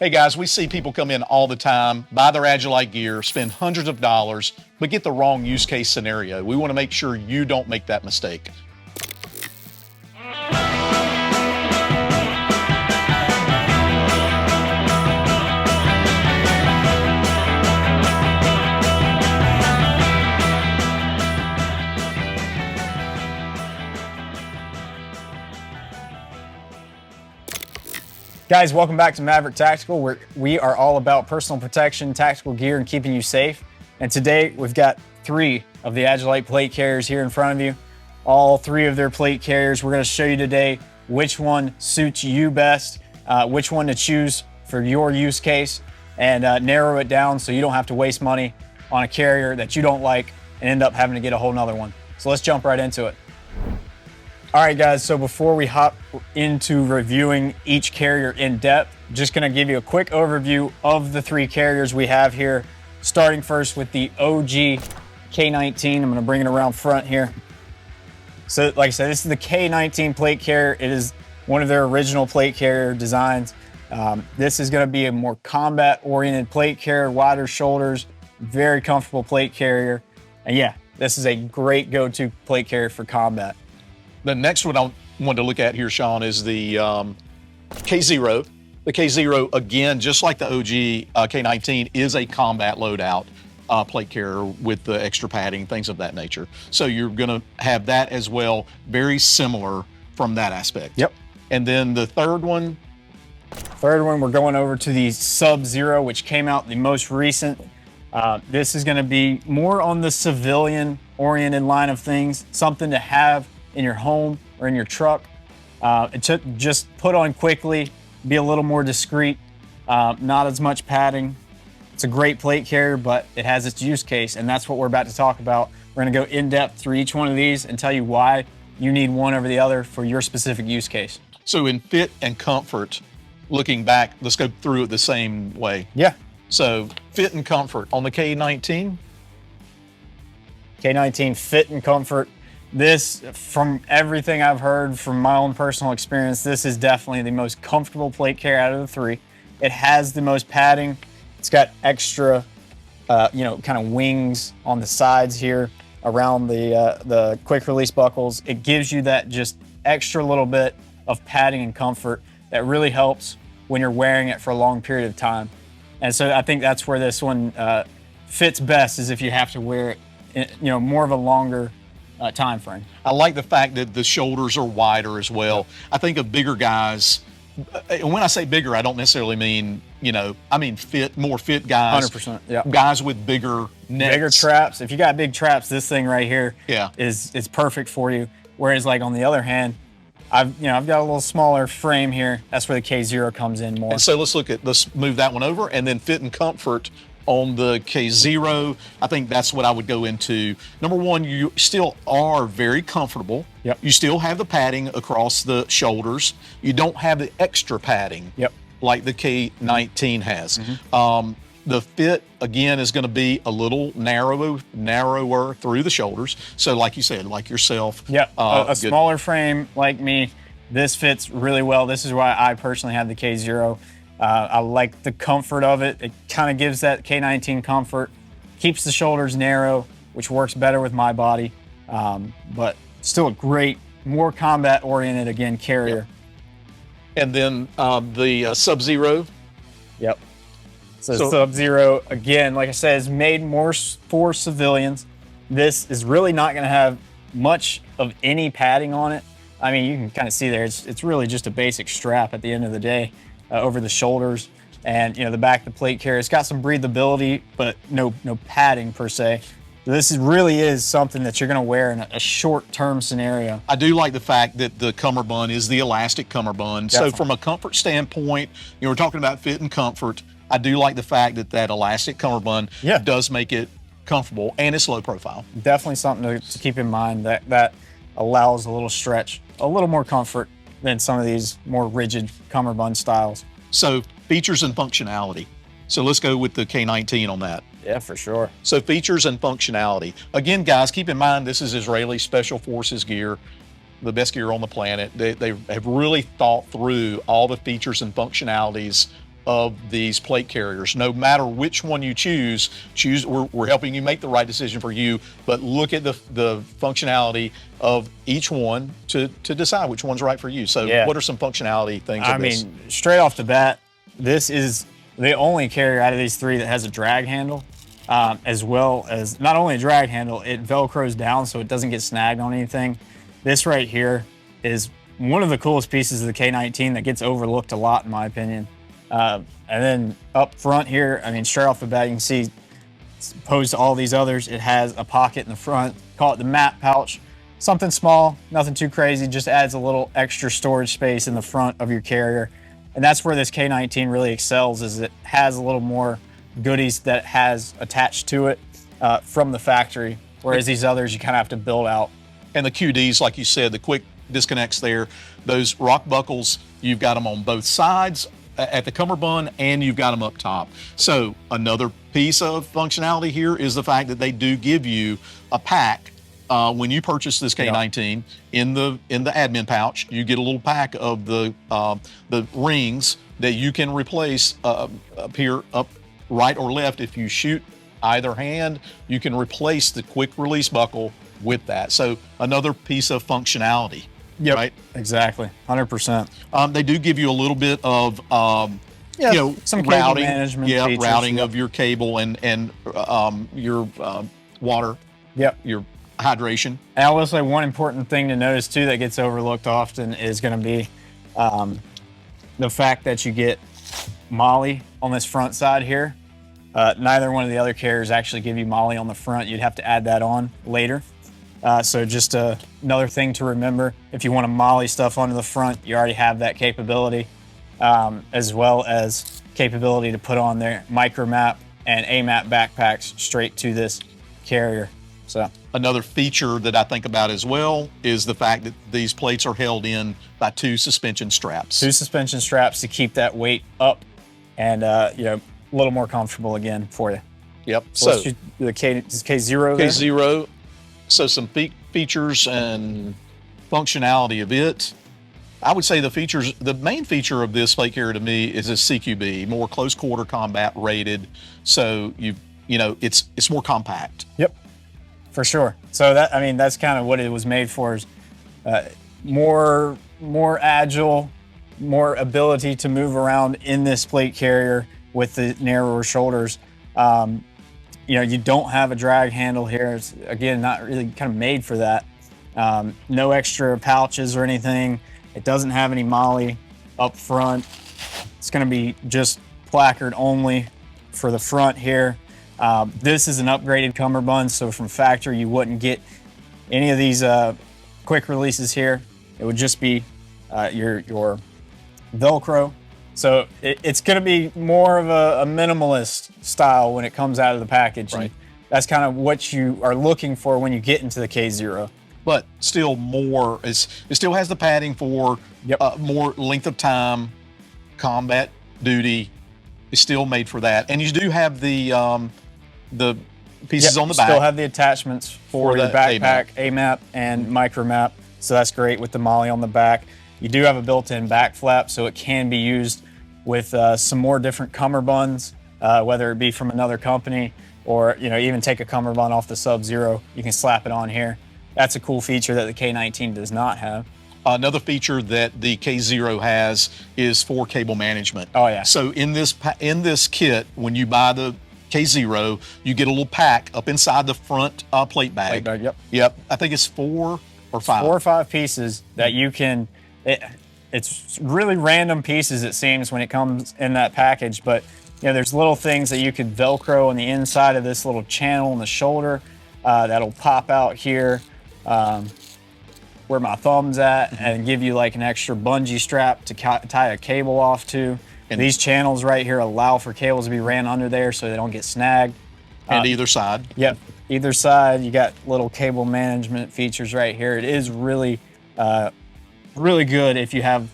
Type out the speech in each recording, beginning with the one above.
Hey guys, we see people come in all the time, buy their Agilite gear, spend hundreds of dollars, but get the wrong use case scenario. We want to make sure you don't make that mistake. Guys, welcome back to Maverick Tactical, where we are all about personal protection, tactical gear, and keeping you safe. And today we've got 3 of the Agilite plate carriers here in front of you. All 3 of their plate carriers. We're going to show you today which one suits you best, which one to choose for your use case, and narrow it down so you don't have to waste money on a carrier that you don't like and end up having to get a whole nother one. So let's jump right into it. All right, guys, so before we hop into reviewing each carrier in depth, just gonna give you a quick overview of the 3 carriers we have here, starting first with the OG K19. I'm gonna bring it around front here. So like I said, this is the K19 plate carrier. It is one of their original plate carrier designs. This is gonna be a more combat-oriented plate carrier, wider shoulders, very comfortable plate carrier. And yeah, this is a great go-to plate carrier for combat. The next one I want to look at here, Sean, is the K0. The K0, again, just like the OG K19, is a combat loadout plate carrier with the extra padding, things of that nature. So you're going to have that as well, very similar from that aspect. Yep. And then the third one, we're going over to the Sub-Zero, which came out the most recent. This is going to be more on the civilian-oriented line of things, something to have in your home or in your truck. Just put on quickly, be a little more discreet, not as much padding. It's a great plate carrier, but it has its use case, and that's what we're about to talk about. We're gonna go in depth through each one of these and tell you why you need one over the other for your specific use case. so in fit and comfort, looking back, let's go through it the same way. Yeah. So fit and comfort on the K19. K19 fit and comfort. This, from everything I've heard from my own personal experience, this is definitely the most comfortable plate carrier out of the 3. It has the most padding. It's got extra, kind of wings on the sides here around the quick release buckles. It gives you that just extra little bit of padding and comfort that really helps when you're wearing it for a long period of time. And so I think that's where this one fits best, is if you have to wear it, more of a longer time frame. I like the fact that the shoulders are wider as well. I think of bigger guys. And when I say bigger, I don't necessarily mean, I mean more fit guys. 100%, yeah. Guys with bigger necks. Bigger traps. If you got big traps, this thing right here is perfect for you. Whereas like on the other hand, I've got a little smaller frame here. That's where the K0 comes in more. And so let's move that one over, and then fit and comfort on the K0. I think that's what I would go into. Number one, you still are very comfortable. Yep. You still have the padding across the shoulders. You don't have the extra padding like the K19 has. Mm-hmm. The fit, again, is going to be a little narrower through the shoulders. So like you said, like yourself. Yeah, a smaller frame like me, this fits really well. This is why I personally have the K0. I like the comfort of it. It kind of gives that K19 comfort, keeps the shoulders narrow, which works better with my body, but still a great, more combat-oriented, again, carrier. Yep. And then the Sub-Zero. Yep. So Sub-Zero, again, like I said, is made more for civilians. This is really not going to have much of any padding on it. I mean, you can kind of see there, it's really just a basic strap at the end of the day. Over the shoulders, and the back of the plate carrier. It's got some breathability, but no padding per se. So this really is something that you're going to wear in a short-term scenario. I do like the fact that the cummerbund is the elastic cummerbund. Definitely. So from a comfort standpoint, we're talking about fit and comfort. I do like the fact that elastic cummerbund does make it comfortable, and it's low profile. Definitely something to keep in mind, that allows a little stretch, a little more comfort than some of these more rigid cummerbund styles. So features and functionality. So let's go with the K19 on that. Yeah, for sure. So features and functionality. Again, guys, keep in mind this is Israeli Special Forces gear, the best gear on the planet. They have really thought through all the features and functionalities of these plate carriers. No matter which one you choose, we're helping you make the right decision for you, but look at the functionality of each one to decide which one's right for you. So what are some functionality things of this? I mean, straight off the bat, this is the only carrier out of these three that has a drag handle, as well as not only a drag handle, it Velcros down so it doesn't get snagged on anything. This right here is one of the coolest pieces of the K19 that gets overlooked a lot, in my opinion. And then up front here, I mean, straight off the bat, you can see, opposed to all these others, it has a pocket in the front. Call it the map pouch. Something small, nothing too crazy, just adds a little extra storage space in the front of your carrier. And that's where this K19 really excels, is it has a little more goodies that it has attached to it from the factory, whereas these others you kind of have to build out. And the QDs, like you said, the quick disconnects there, those rock buckles, you've got them on both sides at the cummerbund, and you've got them up top. So another piece of functionality here is the fact that they do give you a pack. When you purchase this K19 in the admin pouch, you get a little pack of the rings that you can replace up here, up right or left. If you shoot either hand, you can replace the quick release buckle with that. So another piece of functionality. Yep, right? Exactly, 100%. They do give you a little bit of some routing management features, routing of your cable and your water. Yep. Your hydration. And I will say one important thing to notice too that gets overlooked often is going to be the fact that you get MOLLE on this front side here. Neither one of the other carriers actually give you MOLLE on the front. You'd have to add that on later. So just another thing to remember, if you want to MOLLE stuff onto the front, you already have that capability, as well as capability to put on their micromap and AMAP backpacks straight to this carrier. So another feature that I think about as well is the fact that these plates are held in by two suspension straps. Two suspension straps to keep that weight up and a little more comfortable again for you. Yep. So the K0 there? K0. So some features and functionality of it. I would say the main feature of this plate carrier to me is a CQB, more close quarter combat rated. So it's more compact. Yep, for sure. So that's kind of what it was made for, is more agile, more ability to move around in this plate carrier with the narrower shoulders. You don't have a drag handle here. It's, again, not really kind of made for that. No extra pouches or anything. It doesn't have any MOLLE up front. It's going to be just placard only for the front here. This is an upgraded cummerbund, so from factory you wouldn't get any of these quick releases here. It would just be your Velcro. So it's going to be more of a minimalist style when it comes out of the package. Right. And that's kind of what you are looking for when you get into the K0. But still more, it still has the padding for more length of time, combat duty. It's still made for that. And you do have the pieces on the back. Still have the attachments for your backpack, AMAP, and micromap. So that's great with the MOLLE on the back. You do have a built-in back flap, so it can be used with some more different cummerbunds, whether it be from another company or even take a cummerbund off the Sub-Zero. You can slap it on here. That's a cool feature that the K19 does not have. Another feature that the K0 has is for cable management. Oh yeah. So in this kit, when you buy the K0, you get a little pack up inside the front plate bag. Yep. I think it's 4 or 5. 4 or 5 pieces that you can. It's really random pieces, it seems, when it comes in that package, but there's little things that you could Velcro on the inside of this little channel in the shoulder that'll pop out here where my thumb's at, and give you like an extra bungee strap to tie a cable off to. And these channels right here allow for cables to be ran under there so they don't get snagged. And either side. Yep, either side. You got little cable management features right here. It is really really good if you have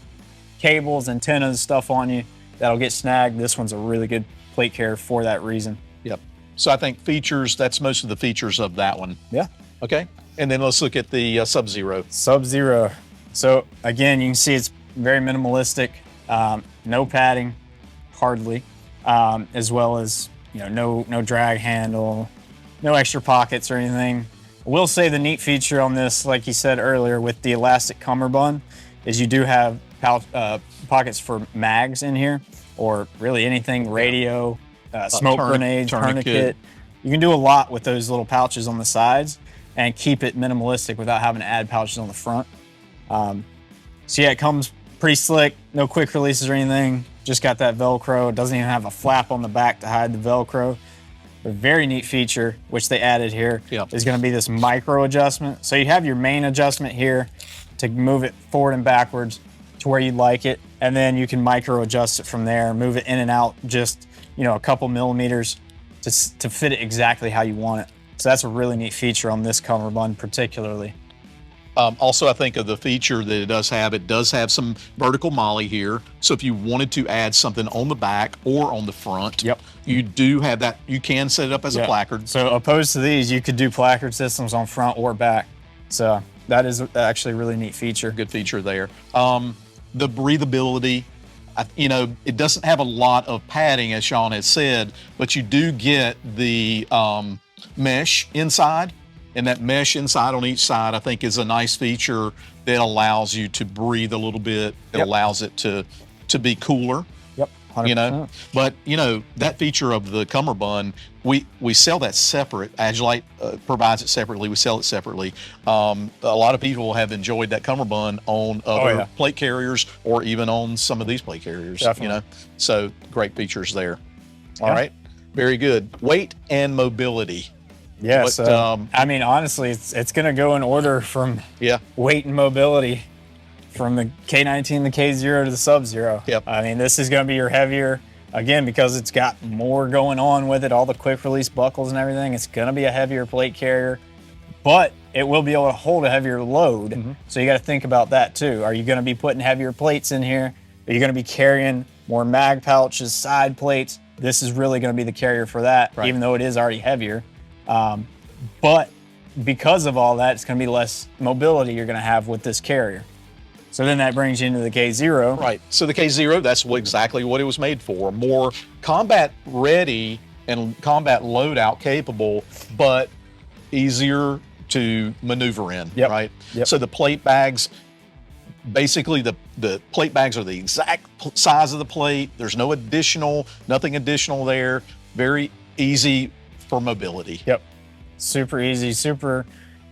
cables, antennas, stuff on you that'll get snagged. This one's a really good plate carrier for that reason. Yep. So I think features, that's most of the features of that one. Yeah. Okay. And then let's look at the Sub-Zero. Sub-Zero. So again, you can see it's very minimalistic, no padding, hardly, as well as, you know, no drag handle, no extra pockets or anything. I will say the neat feature on this, like you said earlier, with the elastic cummerbund, is you do have pockets for mags in here, or really anything, radio, smoke grenade, tourniquet. You can do a lot with those little pouches on the sides and keep it minimalistic without having to add pouches on the front. So yeah, it comes pretty slick, no quick releases or anything. Just got that Velcro. It doesn't even have a flap on the back to hide the Velcro. A very neat feature, which they added here, is going to be this micro adjustment. So you have your main adjustment here to move it forward and backwards to where you'd like it, and then you can micro adjust it from there, move it in and out just, you know, a couple millimeters to fit it exactly how you want it. So that's a really neat feature on this cummerbund particularly. Also, I think of the feature that it does have some vertical molly here. So if you wanted to add something on the back or on the front, you do have that. You can set it up as a placard. So opposed to these, you could do placard systems on front or back. So that is actually a really neat feature. Good feature there. The breathability, you know, it doesn't have a lot of padding, as Sean has said, but you do get the mesh inside. And that mesh inside on each side, I think, is a nice feature that allows you to breathe a little bit. It allows it to be cooler. 100%. You know, but you know, that feature of the cummerbund, we sell that separate. Agilite provides it separately. We sell it separately. A lot of people have enjoyed that cummerbund on other plate carriers, or even on some of these plate carriers. Definitely. You know, so great features there. All right, very good. Weight and mobility. Yeah, so I mean, honestly, it's going to go in order from weight and mobility, from the K19, the K0 to the Sub-Zero. I mean, this is going to be your heavier, again, because it's got more going on with it, all the quick release buckles and everything. It's going to be a heavier plate carrier, but it will be able to hold a heavier load. So you got to think about that too. Are you going to be putting heavier plates in here? Are you going to be carrying more mag pouches, side plates? This is really going to be the carrier for that, even though it is already heavier. But because of all that, it's going to be less mobility you're going to have with this carrier. So then that brings you into the K0. Right. So the K0, that's exactly what it was made for. More combat ready and combat loadout capable, but easier to maneuver in, right? So the plate bags, basically the plate bags are the exact size of the plate. There's no additional, nothing additional there. Very easy for mobility. Super easy, super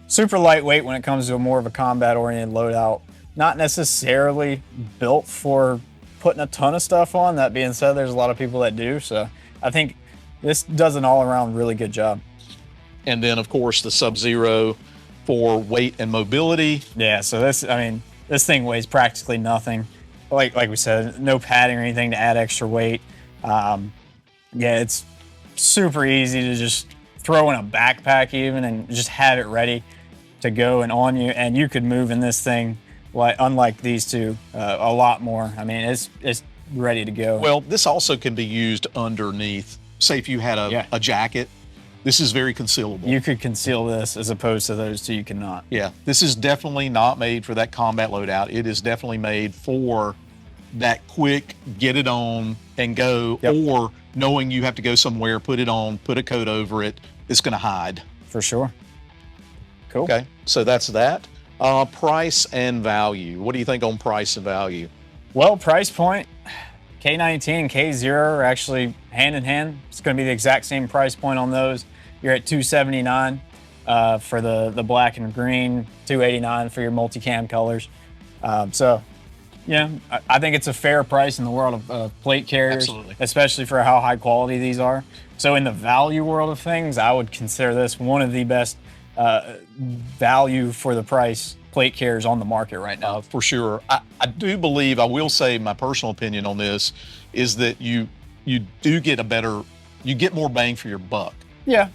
lightweight when it comes to more of a combat-oriented loadout. Not necessarily built for putting a ton of stuff on. That being said, there's a lot of people that do. So I think this does an all-around really good job. And then, of course, the Sub-Zero for weight and mobility. Yeah, so this, I mean, this thing weighs practically nothing. Like we said, no padding or anything to add extra weight. Yeah, it's super easy to just throw in a backpack even and just have it ready to go and on you. And you could move in this thing, like unlike these two, a lot more. I mean, it's ready to go. Well, this also can be used underneath. Say if you had a jacket, this is very concealable. You could conceal this as opposed to those two you cannot. Yeah, this is definitely not made for that combat loadout. It is definitely made for that quick, get it on and go, or knowing you have to go somewhere, put it on, put a coat over it, it's going to hide. For sure. Cool. Okay, so that's that. Price and value. What do you think on price and value? Well, price point, K19 and K0 are actually hand in hand. It's going to be the exact same price point on those. You're at $279 for the black and green, $289 for your multicam colors. So, yeah, I think it's a fair price in the world of plate carriers, especially for how high quality these are. So in the value world of things, I would consider this one of the best value for the price plate carriers on the market right now. For sure. I do believe, I will say my personal opinion on this is that you do get you get more bang for your buck.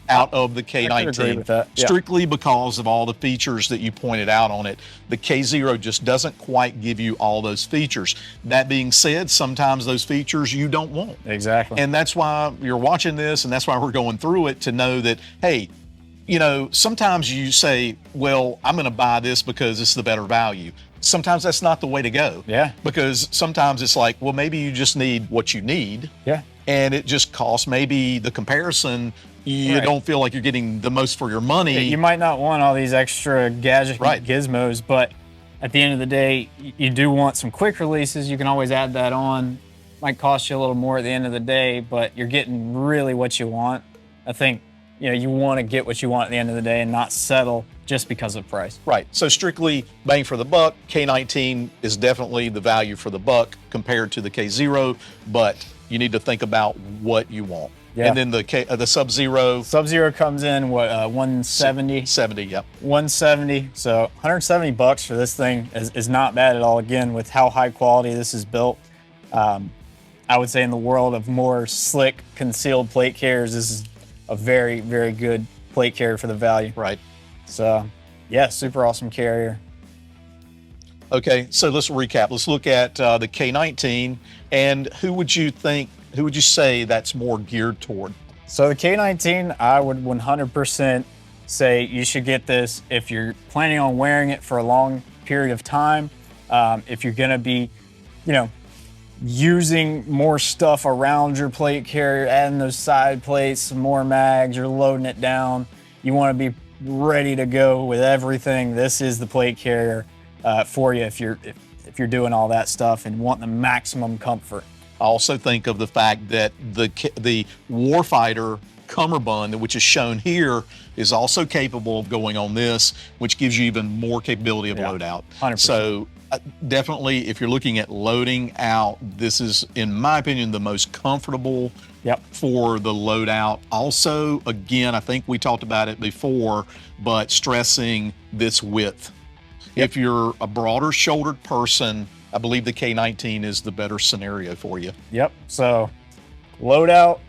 Out of the K19, I could agree with that. strictly because of all the features that you pointed out on it. The K0 just doesn't quite give you all those features. That being said, sometimes those features you don't want. Exactly. And that's why you're watching this, and that's why we're going through it, to know that, hey, you know, sometimes you say, well, I'm going to buy this because it's the better value. Sometimes that's not the way to go. Yeah. Because sometimes it's like, well, maybe you just need what you need. Yeah. And it just costs maybe the comparison. You Right. don't feel like you're getting the most for your money. You might not want all these extra gadget Right. gizmos, but at the end of the day, you do want some quick releases. You can always add that on. Might cost you a little more at the end of the day, but you're getting really what you want. I think, you know, you want to get what you want at the end of the day and not settle just because of price. Right. So strictly bang for the buck, K19 is definitely the value for the buck compared to the K0, but you need to think about what you want. Yeah. And then the Sub-Zero. Sub-Zero comes in, what, 170? 70, yep. 170. So $170 for this thing is not bad at all. Again, with how high quality this is built, I would say in the world of more slick concealed plate carriers, this is a very, very good plate carrier for the value. Right. So yeah, super awesome carrier. Okay, so let's recap. Let's look at the K19, and who would you say that's more geared toward? So the K19, I would 100% say you should get this if you're planning on wearing it for a long period of time. If you're gonna be, you know, using more stuff around your plate carrier, adding those side plates, some more mags, you're loading it down. You wanna be ready to go with everything. This is the plate carrier for you if you're doing all that stuff and want the maximum comfort. I also think of the fact that the Warfighter cummerbund, which is shown here, is also capable of going on this, which gives you even more capability of loadout. 100%. So definitely, if you're looking at loading out, this is, in my opinion, the most comfortable for the loadout. Also, again, I think we talked about it before, but stressing this width. If you're a broader shouldered person, I believe the K19 is the better scenario for you. Yep. So loadout,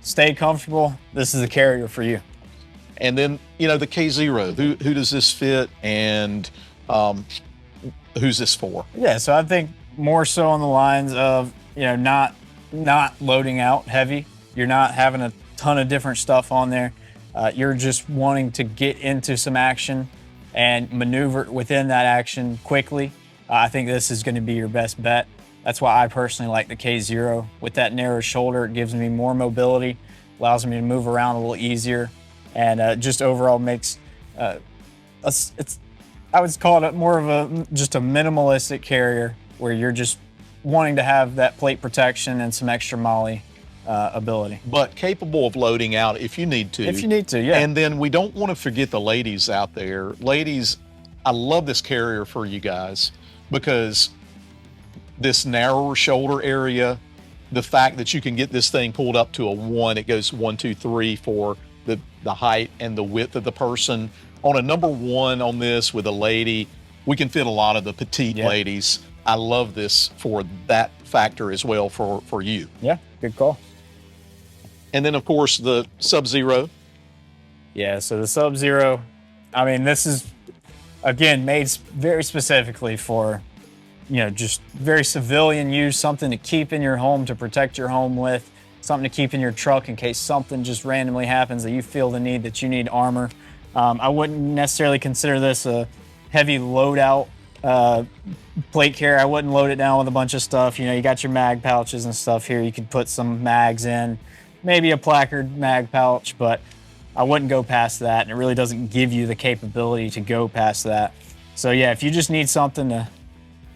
stay comfortable. This is the carrier for you. And then, you know, the K0, who does this fit, and who's this for? Yeah, so I think more so on the lines of, you know, not loading out heavy. You're not having a ton of different stuff on there. You're just wanting to get into some action and maneuver within that action quickly. I think this is going to be your best bet. That's why I personally like the K0. With that narrow shoulder, it gives me more mobility, allows me to move around a little easier, and just overall makes I would call it more of just a minimalistic carrier where you're just wanting to have that plate protection and some extra molly ability. But capable of loading out if you need to. If you need to, yeah. And then we don't want to forget the ladies out there. Ladies, I love this carrier for you guys because this narrower shoulder area, the fact that you can get this thing pulled up to a 1, it goes 1, 2, 3 for the height and the width of the person. On a number 1 on this with a lady, we can fit a lot of the petite ladies. I love this for that factor as well for you. Yeah, good call. And then, of course, the Sub-Zero. Yeah, so the Sub-Zero, I mean, this is, again, made very specifically for, you know, just very civilian use, something to keep in your home, to protect your home with, something to keep in your truck in case something just randomly happens that you feel the need that you need armor. I wouldn't necessarily consider this a heavy loadout plate carrier. I wouldn't load it down with a bunch of stuff. You know, you got your mag pouches and stuff here. You could put some mags in, maybe a placard mag pouch, but I wouldn't go past that, and it really doesn't give you the capability to go past that. So yeah, if you just need something to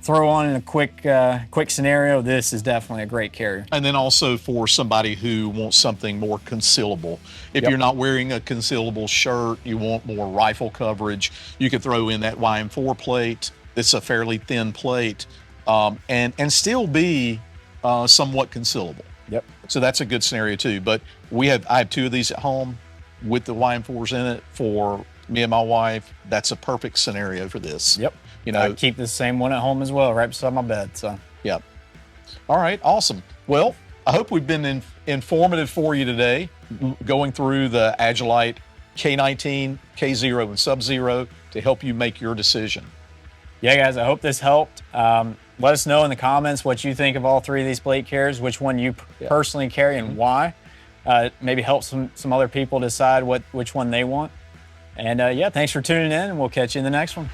throw on in a quick scenario, this is definitely a great carrier. And then also for somebody who wants something more concealable. If you're not wearing a concealable shirt, you want more rifle coverage, you could throw in that YM4 plate. It's a fairly thin plate, and still be somewhat concealable. Yep. So that's a good scenario too. But I have 2 of these at home with the YM4s in it for me and my wife. That's a perfect scenario for this. Yep. You know, I keep the same one at home as well, right beside my bed. So. Yeah. All right. Awesome. Well, I hope we've been informative for you today, going through the Agilite K19, K0, and Sub-Zero to help you make your decision. Yeah, guys, I hope this helped. Let us know in the comments what you think of all 3 of these plate carriers, which one you personally carry and why. Maybe help some other people decide which one they want. And yeah, thanks for tuning in, and we'll catch you in the next one.